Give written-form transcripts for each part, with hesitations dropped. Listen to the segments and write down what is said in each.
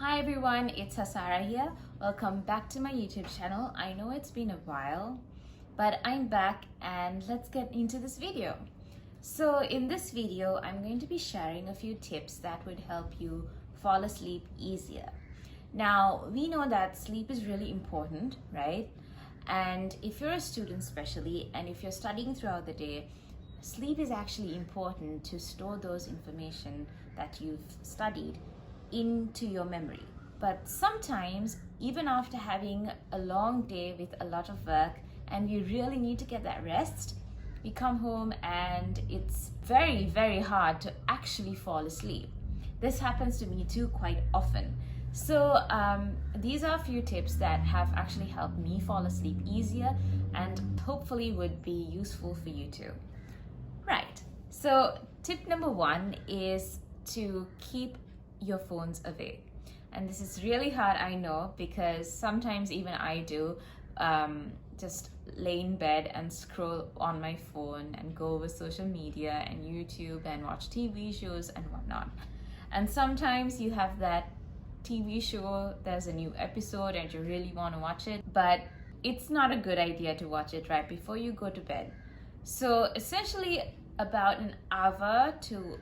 Hi everyone, it's Hasara here. Welcome back to my YouTube channel. I know it's been a while, but I'm back and let's get into this video. So in this video, I'm going to be sharing a few tips that would help you fall asleep easier. Now, we know that sleep is really important, right? And if you're a student especially, and if you're studying throughout the day, sleep is actually important to store those information that you've studied into your memory. But sometimes, even after having a long day with a lot of work and we really need to get that rest, we come home and it's very, very hard to actually fall asleep. This happens to me too quite often. So these are a few tips that have actually helped me fall asleep easier and hopefully would be useful for you too. Right, so tip number one is to keep your phones away. And this is really hard, I know, because sometimes even I do just lay in bed and scroll on my phone and go over social media and YouTube and watch TV shows and whatnot. And sometimes you have that TV show, there's a new episode and you really want to watch it, but it's not a good idea to watch it right before you go to bed. So essentially about an hour to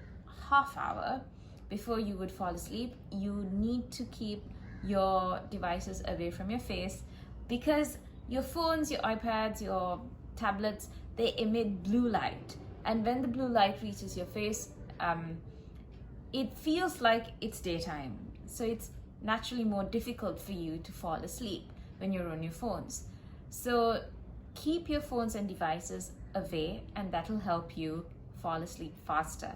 half hour before you would fall asleep, you need to keep your devices away from your face, because your phones, your iPads, your tablets, they emit blue light. And when the blue light reaches your face, it feels like it's daytime. So it's naturally more difficult for you to fall asleep when you're on your phones. So keep your phones and devices away, and that'll help you fall asleep faster.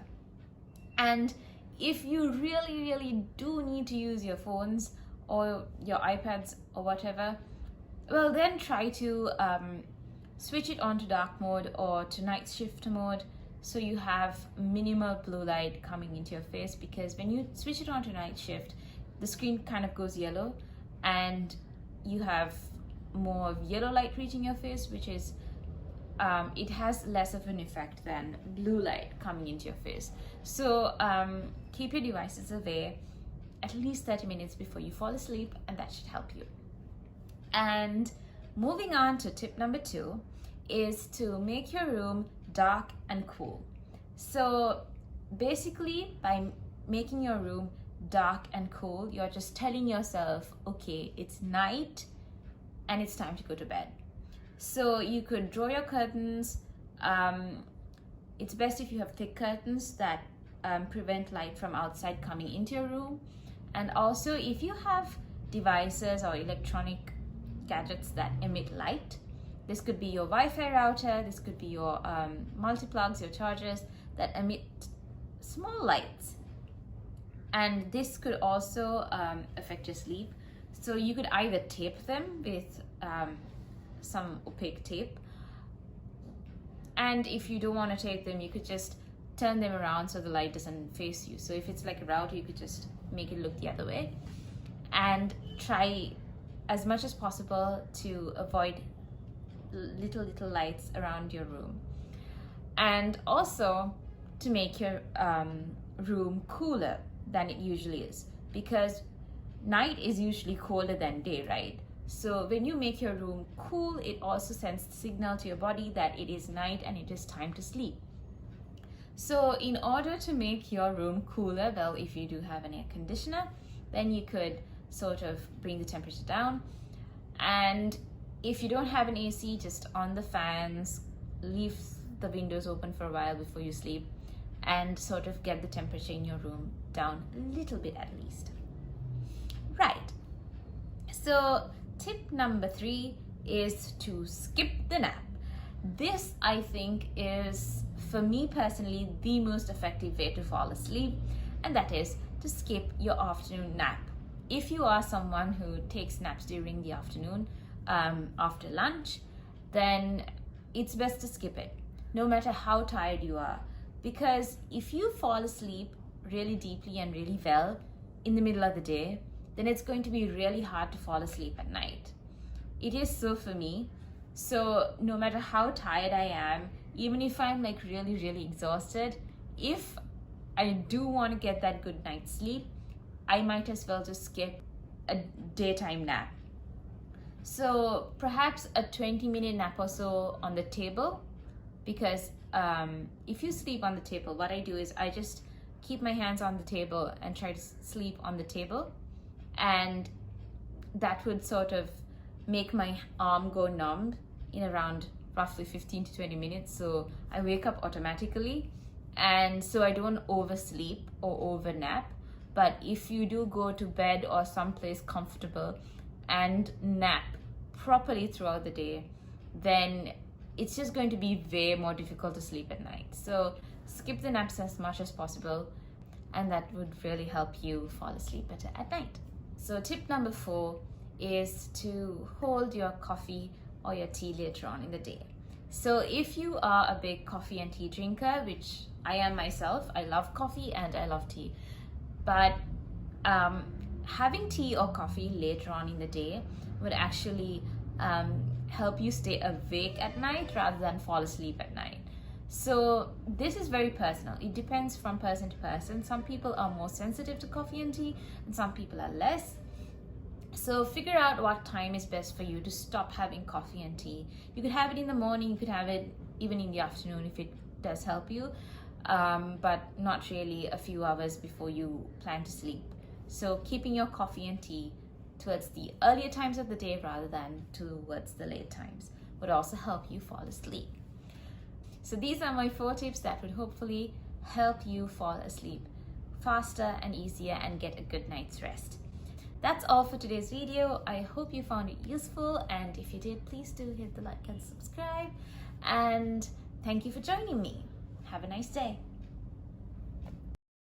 And if you really do need to use your phones or your iPads or whatever, well then try to switch it on to dark mode or to night shift mode, so you have minimal blue light coming into your face, because when you switch it on to night shift, the screen kind of goes yellow and you have more of yellow light reaching your face, which is it has less of an effect than blue light coming into your face. So keep your devices away at least 30 minutes before you fall asleep, and that should help you. And moving on to tip number 2 is to make your room dark and cool. So basically, by making your room dark and cool, you're just telling yourself, okay, it's night and it's time to go to bed. So you could draw your curtains. It's best if you have thick curtains that prevent light from outside coming into your room. And also, if you have devices or electronic gadgets that emit light, this could be your Wi-Fi router, this could be your multi-plugs, your chargers that emit small lights. And this could also affect your sleep. So you could either tape them with some opaque tape, and if you don't want to tape them, you could just turn them around so the light doesn't face you. So if it's like a router, you could just make it look the other way, and try as much as possible to avoid little lights around your room. And also to make your room cooler than it usually is, because night is usually colder than day, right? So when you make your room cool, it also sends the signal to your body that it is night and it is time to sleep. So in order to make your room cooler, well, if you do have an air conditioner, then you could sort of bring the temperature down. And if you don't have an AC, just on the fans, leave the windows open for a while before you sleep, and sort of get the temperature in your room down a little bit at least. Right. So tip number 3 is to skip the nap. This, I think, is, for me personally, the most effective way to fall asleep, and that is to skip your afternoon nap. If you are someone who takes naps during the afternoon after lunch, then it's best to skip it, no matter how tired you are. Because if you fall asleep really deeply and really well in the middle of the day, then it's going to be really hard to fall asleep at night. It is so for me. So no matter how tired I am, even if I'm like really exhausted, if I do want to get that good night's sleep, I might as well just skip a daytime nap. So perhaps a 20-minute nap or so on the table, because if you sleep on the table, what I do is I just keep my hands on the table and try to sleep on the table, and that would sort of make my arm go numb in around roughly 15 to 20 minutes. So I wake up automatically, and so I don't oversleep or overnap. But if you do go to bed or someplace comfortable and nap properly throughout the day, then it's just going to be way more difficult to sleep at night. So skip the naps as much as possible, and that would really help you fall asleep better at night. So tip number 4 is to hold your coffee or your tea later on in the day. So if you are a big coffee and tea drinker, which I am myself, I love coffee and I love tea, but having tea or coffee later on in the day would actually help you stay awake at night rather than fall asleep at night. So this is very personal. It depends from person to person. Some people are more sensitive to coffee and tea, and some people are less. So figure out what time is best for you to stop having coffee and tea. You could have it in the morning, you could have it even in the afternoon if it does help you, but not really a few hours before you plan to sleep. So keeping your coffee and tea towards the earlier times of the day rather than towards the late times would also help you fall asleep. So these are my 4 tips that would hopefully help you fall asleep faster and easier and get a good night's rest. That's all for today's video. I hope you found it useful, and if you did, please do hit the like and subscribe. And thank you for joining me. Have a nice day.